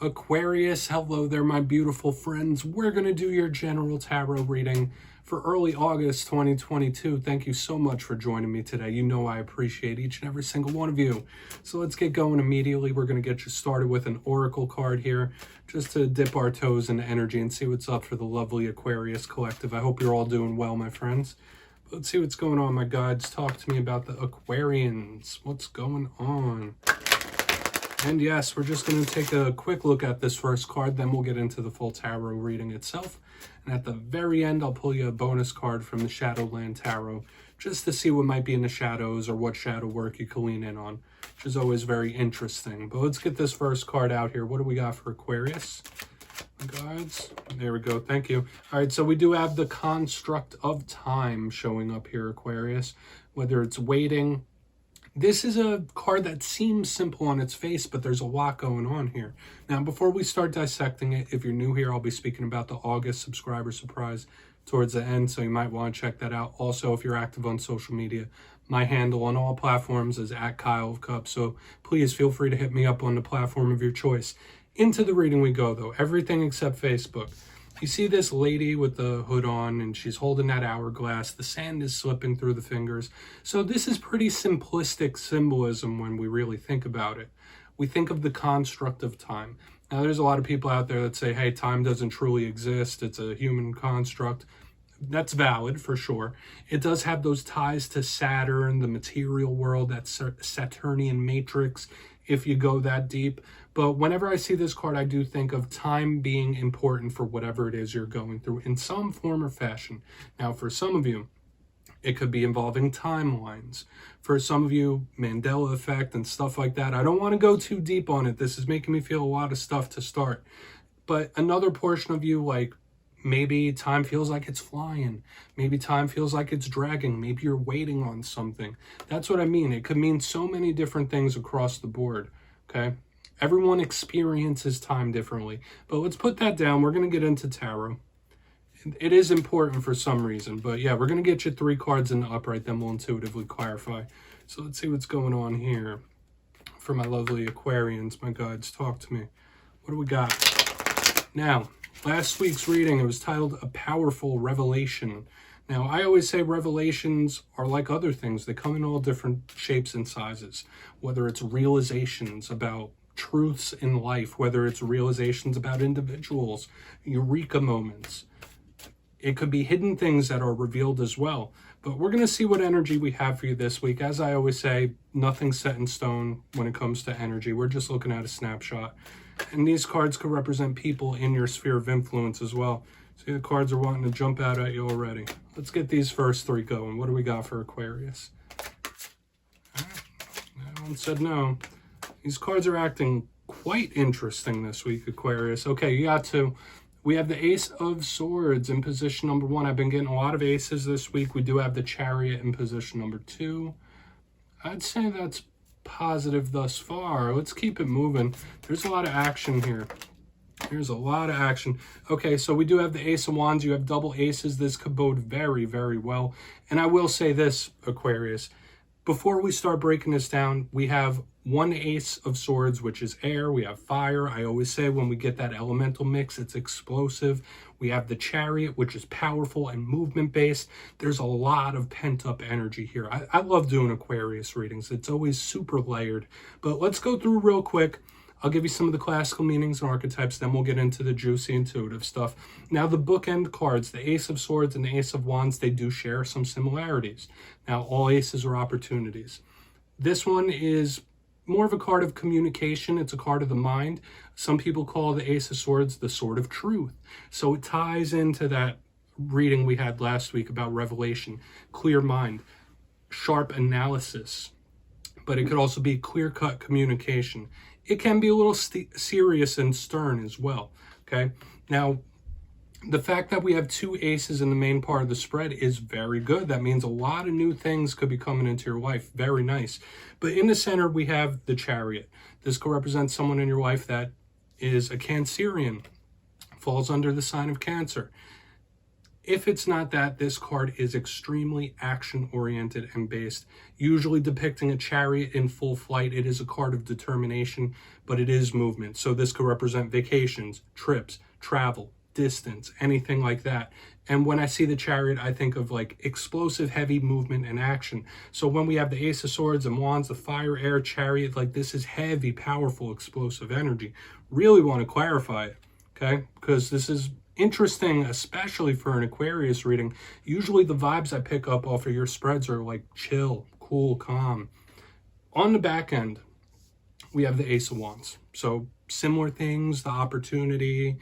Aquarius, hello there, my beautiful friends. We're going to do your general tarot reading for early August 2022. Thank you so much for joining me today. You know I appreciate each and every single one of you. So let's get going immediately. We're going to get you started with an oracle card here, just to dip our toes into energy and see what's up for the lovely Aquarius collective. I hope you're all doing well, my friends. Let's see what's going on, my guides. Talk to me about the Aquarians. What's going on? And yes, we're just going to take a quick look at this first card, then we'll get into the full tarot reading itself. And at the very end, I'll pull you a bonus card from the Shadowland Tarot, just to see what might be in the shadows or what shadow work you can lean in on, which is always very interesting. But let's get this first card out here. What do we got for Aquarius? Guys, there we go. Thank you. All right, so we do have the construct of time showing up here, Aquarius, whether it's waiting. This is a card that seems simple on its face, but there's a lot going on here. Now, before we start dissecting it, if you're new here, I'll be speaking about the August subscriber surprise towards the end, so you might want to check that out. Also, if you're active on social media, my handle on all platforms is @kyleofcup, so please feel free to hit me up on the platform of your choice. Into the reading we go, though. Everything except Facebook. You see this lady with the hood on, and she's holding that hourglass. The sand is slipping through the fingers. So this is pretty simplistic symbolism when we really think about it. We think of the construct of time. Now, there's a lot of people out there that say, hey, time doesn't truly exist. It's a human construct. That's valid for sure. It does have those ties to Saturn, the material world, that Saturnian matrix, if you go that deep. But whenever I see this card, I do think of time being important for whatever it is you're going through in some form or fashion. Now, for some of you, it could be involving timelines. For some of you, Mandela effect and stuff like that. I don't want to go too deep on it. This is making me feel a lot of stuff to start. But another portion of you, like, maybe time feels like it's flying. Maybe time feels like it's dragging. Maybe you're waiting on something. That's what I mean. It could mean so many different things across the board, okay? Everyone experiences time differently. But let's put that down. We're going to get into tarot. It is important for some reason. But yeah, we're going to get you 3 cards in the upright, then we'll intuitively clarify. So let's see what's going on here. For my lovely Aquarians, my guides, talk to me. What do we got? Now, last week's reading, it was titled A Powerful Revelation. Now, I always say revelations are like other things. They come in all different shapes and sizes, whether it's realizations about truths in life, whether it's realizations about individuals, eureka moments. It could be hidden things that are revealed as well. But we're going to see what energy we have for you this week. As I always say, nothing's set in stone when it comes to energy. We're just looking at a snapshot. And these cards could represent people in your sphere of influence as well. See, the cards are wanting to jump out at you already. Let's get these first 3 going. What do we got for Aquarius? That one said no. These cards are acting quite interesting this week, Aquarius. Okay, you got 2. We have the Ace of Swords in position number 1. I've been getting a lot of aces this week. We do have the Chariot in position number 2. I'd say that's positive thus far. Let's keep it moving. There's a lot of action here. There's a lot of action. Okay, so we do have the Ace of Wands. You have double aces. This could bode very, very well. And I will say this, Aquarius. Before we start breaking this down, we have 1 Ace of Swords, which is air. We have fire. I always say when we get that elemental mix, it's explosive. We have the Chariot, which is powerful and movement-based. There's a lot of pent-up energy here. I love doing Aquarius readings. It's always super layered. But let's go through real quick. I'll give you some of the classical meanings and archetypes, then we'll get into the juicy intuitive stuff. Now, the bookend cards, the Ace of Swords and the Ace of Wands, they do share some similarities. Now, all aces are opportunities. This one is more of a card of communication. It's a card of the mind. Some people call the Ace of Swords the sword of truth. So it ties into that reading we had last week about revelation, clear mind, sharp analysis, but it could also be clear-cut communication. It can be a little serious and stern as well, okay? Now, the fact that we have 2 aces in the main part of the spread is very good. That means a lot of new things could be coming into your life. Very nice. But in the center, we have the Chariot. This could represent someone in your life that is a Cancerian, falls under the sign of Cancer. If it's not that, this card is extremely action-oriented and based, usually depicting a chariot in full flight. It is a card of determination, but it is movement. So this could represent vacations, trips, travel, distance, anything like that. And when I see the chariot, I think of like explosive, heavy movement and action. So when we have the Ace of Swords and Wands, the fire, air, chariot, like this is heavy, powerful, explosive energy. Really want to clarify it, okay? Because this is interesting, especially for an Aquarius reading. Usually the vibes I pick up off of your spreads are like chill, cool, calm. On the back end, we have the Ace of Wands. So similar things, the opportunity.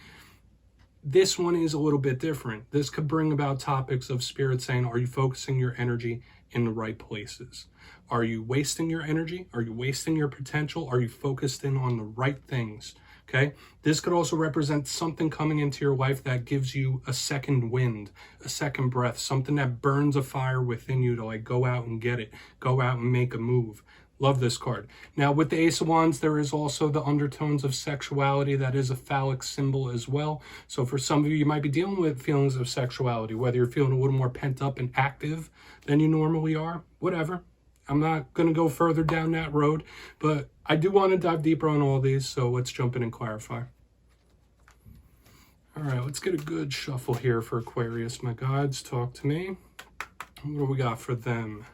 This one is a little bit different. This could bring about topics of spirit saying, are you focusing your energy in the right places? Are you wasting your energy? Are you wasting your potential? Are you focused in on the right things? Okay, this could also represent something coming into your life that gives you a second wind, a second breath, something that burns a fire within you to like go out and get it, go out and make a move. Love this card. Now with the Ace of Wands, there is also the undertones of sexuality. That is a phallic symbol as well. So for some of you, you might be dealing with feelings of sexuality, whether you're feeling a little more pent up and active than you normally are, whatever. I'm not going to go further down that road, but I do want to dive deeper on all these, so let's jump in and clarify. All right, let's get a good shuffle here for Aquarius. My guides, talk to me. What do we got for them?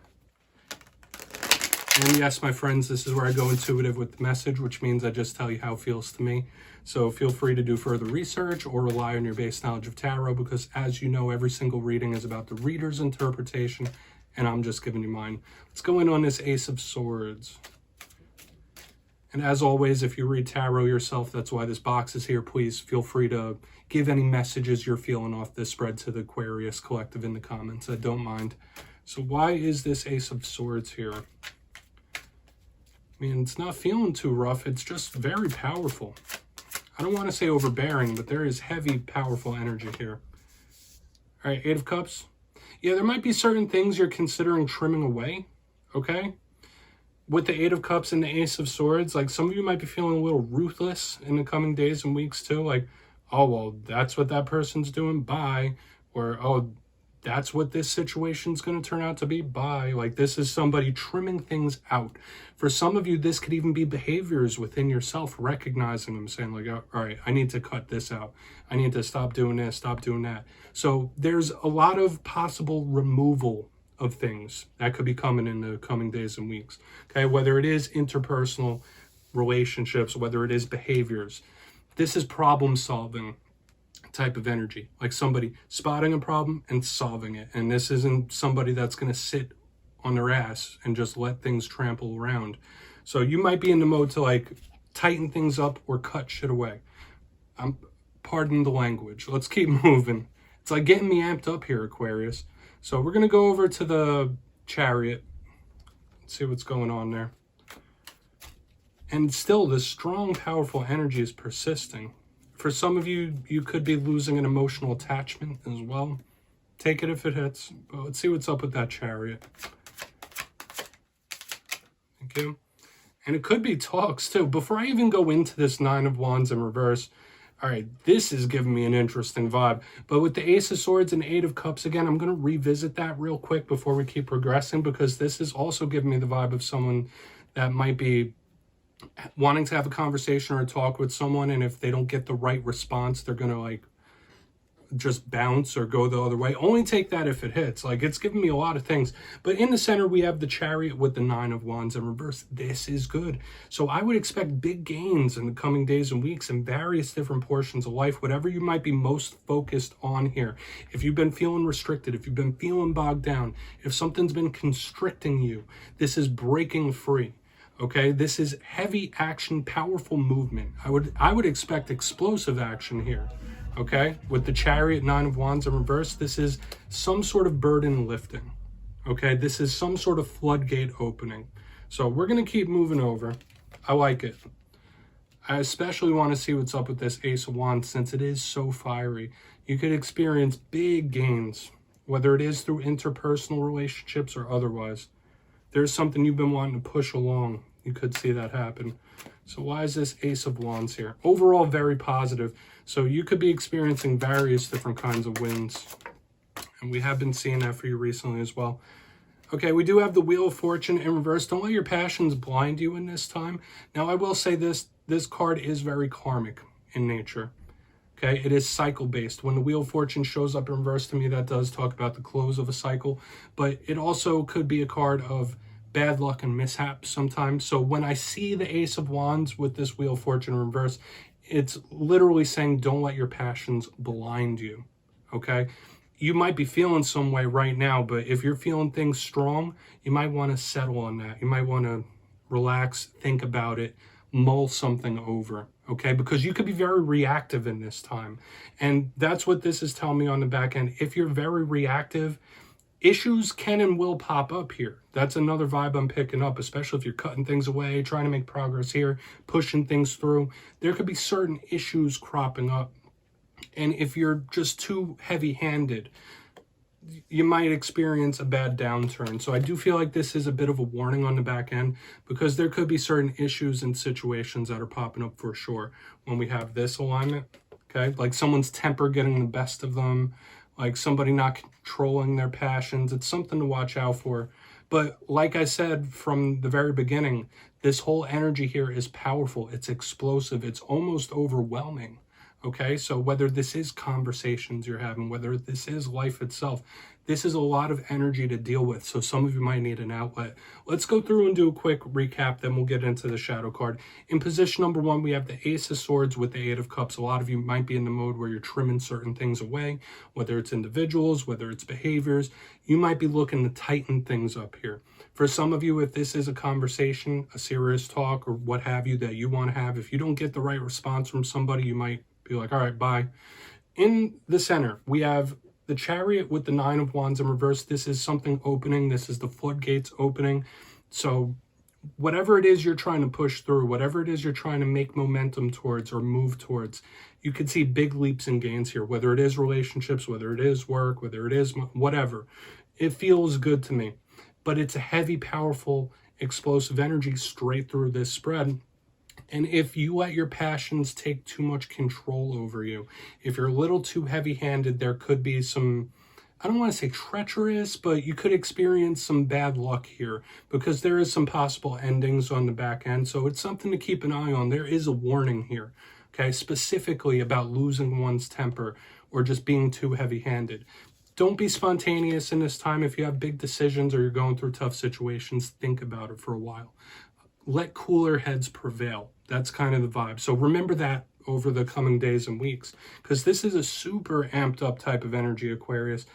And yes, my friends, this is where I go intuitive with the message, which means I just tell you how it feels to me. So feel free to do further research or rely on your base knowledge of tarot, because as you know, every single reading is about the reader's interpretation, and I'm just giving you mine. Let's go in on this Ace of Swords. And as always, if you read tarot yourself, that's why this box is here. Please feel free to give any messages you're feeling off this spread to the Aquarius Collective in the comments. I don't mind. So why is this Ace of Swords here? I mean, it's not feeling too rough. It's just very powerful. I don't want to say overbearing, but there is heavy, powerful energy here. All right, Eight of Cups. Yeah, there might be certain things you're considering trimming away, okay? With the Eight of Cups and the Ace of Swords, like some of you might be feeling a little ruthless in the coming days and weeks too. Like, oh, well, that's what that person's doing, bye. Or, oh, that's what this situation's going to turn out to be, bye. Like, this is somebody trimming things out. For some of you, this could even be behaviors within yourself, recognizing them, saying like, all right, I need to cut this out. I need to stop doing this, stop doing that. So there's a lot of possible removal of things that could be coming in the coming days and weeks. Okay, whether it is interpersonal relationships, whether it is behaviors. This is problem solving type of energy, like somebody spotting a problem and solving it. And this isn't somebody that's going to sit on their ass and just let things trample around. So you might be in the mode to like tighten things up or cut shit away. Pardon the language. Let's keep moving. It's like getting me amped up here, Aquarius. So we're going to go over to the Chariot. Let's see what's going on there. And still, this strong, powerful energy is persisting. For some of you, you could be losing an emotional attachment as well. Take it if it hits. But let's see what's up with that Chariot. Thank you. And it could be talks too. Before I even go into this Nine of Wands in reverse, all right, this is giving me an interesting vibe. But with the Ace of Swords and Eight of Cups, again, I'm going to revisit that real quick before we keep progressing, because this is also giving me the vibe of someone that might be wanting to have a conversation or a talk with someone, and if they don't get the right response, they're going to like just bounce or go the other way. Only take that if it hits. Like, it's giving me a lot of things. But in the center, we have the Chariot with the Nine of Wands in reverse. This is good. So I would expect big gains in the coming days and weeks in various different portions of life, whatever you might be most focused on here. If you've been feeling restricted, if you've been feeling bogged down, if something's been constricting you, this is breaking free. Okay, this is heavy action, powerful movement. I would expect explosive action here. Okay, with the Chariot, Nine of Wands in reverse, this is some sort of burden lifting. Okay, this is some sort of floodgate opening. So we're going to keep moving over. I like it. I especially want to see what's up with this Ace of Wands, since it is so fiery. You could experience big gains, whether it is through interpersonal relationships or otherwise. There's something you've been wanting to push along. You could see that happen. So why is this Ace of Wands here? Overall, very positive. So you could be experiencing various different kinds of wins. And we have been seeing that for you recently as well. Okay, we do have the Wheel of Fortune in reverse. Don't let your passions blind you in this time. Now, I will say this card is very karmic in nature. Okay, it is cycle-based. When the Wheel of Fortune shows up in reverse to me, that does talk about the close of a cycle. But it also could be a card of bad luck and mishaps sometimes. So when I see the Ace of Wands with this Wheel of Fortune in reverse, it's literally saying don't let your passions blind you. Okay? You might be feeling some way right now, but if you're feeling things strong, you might want to settle on that. You might want to relax, think about it, mull something over, okay? Because you could be very reactive in this time. And that's what this is telling me on the back end. If you're very reactive, issues can and will pop up here. That's another vibe I'm picking up, especially if you're cutting things away, trying to make progress here, pushing things through. There could be certain issues cropping up. And if you're just too heavy-handed, you might experience a bad downturn. So I do feel like this is a bit of a warning on the back end, because there could be certain issues and situations that are popping up for sure when we have this alignment, okay? Like someone's temper getting the best of them, like somebody not controlling their passions. It's something to watch out for. But like I said from the very beginning, this whole energy here is powerful. It's explosive. It's almost overwhelming. Okay, so whether this is conversations you're having, whether this is life itself, this is a lot of energy to deal with. So some of you might need an outlet. Let's go through and do a quick recap, then we'll get into the shadow card. In position number 1, we have the Ace of Swords with the Eight of Cups. A lot of you might be in the mode where you're trimming certain things away, whether it's individuals, whether it's behaviors. You might be looking to tighten things up here. For some of you, if this is a conversation, a serious talk, or what have you that you want to have, if you don't get the right response from somebody, you might be like, all right, bye. In the center, we have the Chariot with the Nine of Wands in reverse. This is something opening. This is the floodgates opening. So whatever it is you're trying to push through, whatever it is you're trying to make momentum towards or move towards, you could see big leaps and gains here, whether it is relationships, whether it is work, whether it is whatever. It feels good to me. But it's a heavy, powerful, explosive energy straight through this spread. And if you let your passions take too much control over you, if you're a little too heavy-handed, there could be some, I don't want to say treacherous, but you could experience some bad luck here, because there is some possible endings on the back end. So it's something to keep an eye on. There is a warning here, okay, specifically about losing one's temper or just being too heavy-handed. Don't be spontaneous in this time. If you have big decisions or you're going through tough situations, think about it for a while. Let cooler heads prevail. That's kind of the vibe. So remember that over the coming days and weeks, because this is a super amped up type of energy, Aquarius.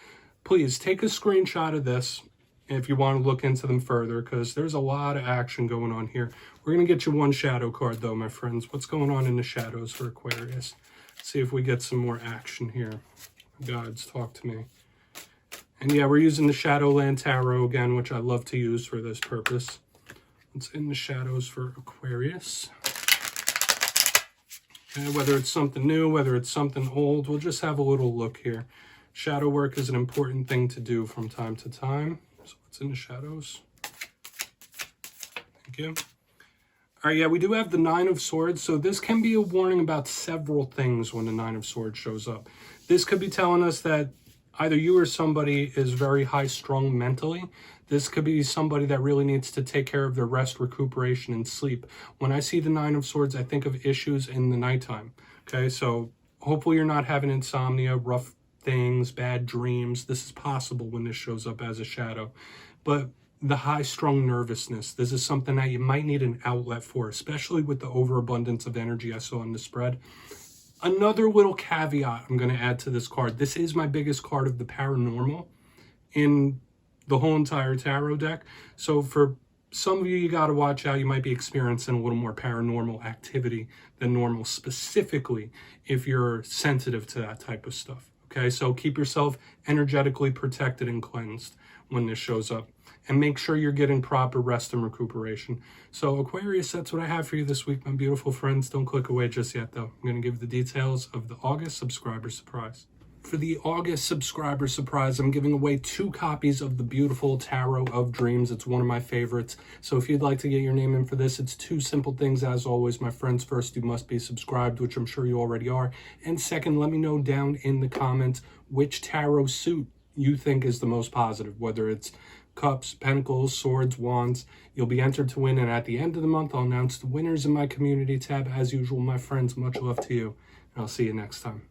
Please take a screenshot of this if you want to look into them further, because there's a lot of action going on here. We're going to get you one shadow card, though, my friends. What's going on in the shadows for Aquarius? Let's see if we get some more action here. Gods, talk to me. And yeah, we're using the Shadowland Tarot again, which I love to use for this purpose. It's in the shadows for Aquarius. Okay, whether it's something new, whether it's something old, we'll just have a little look here. Shadow work is an important thing to do from time to time. So what's in the shadows? Thank you. All right, yeah, we do have the Nine of Swords. So this can be a warning about several things when the Nine of Swords shows up. This could be telling us that either you or somebody is very high-strung mentally. This could be somebody that really needs to take care of their rest, recuperation, and sleep. When I see the Nine of Swords, I think of issues in the nighttime. Okay, so hopefully you're not having insomnia, rough things, bad dreams. This is possible when this shows up as a shadow. But the high-strung nervousness, this is something that you might need an outlet for, especially with the overabundance of energy I saw in the spread. Another little caveat I'm going to add to this card. This is my biggest card of the paranormal in the whole entire tarot deck. So for some of you, you got to watch out. You might be experiencing a little more paranormal activity than normal, specifically if you're sensitive to that type of stuff. Okay, so keep yourself energetically protected and cleansed when this shows up. And make sure you're getting proper rest and recuperation. So Aquarius, that's what I have for you this week, my beautiful friends. Don't click away just yet, though. I'm going to give the details of the August subscriber surprise. For the August subscriber surprise, I'm giving away 2 copies of the beautiful Tarot of Dreams. It's one of my favorites. So if you'd like to get your name in for this, it's 2 simple things as always, my friends. First, you must be subscribed, which I'm sure you already are. And second, let me know down in the comments which tarot suit you think is the most positive, whether it's cups, pentacles, swords, wands. You'll be entered to win, and at the end of the month, I'll announce the winners in my community tab. As usual, my friends, much love to you, and I'll see you next time.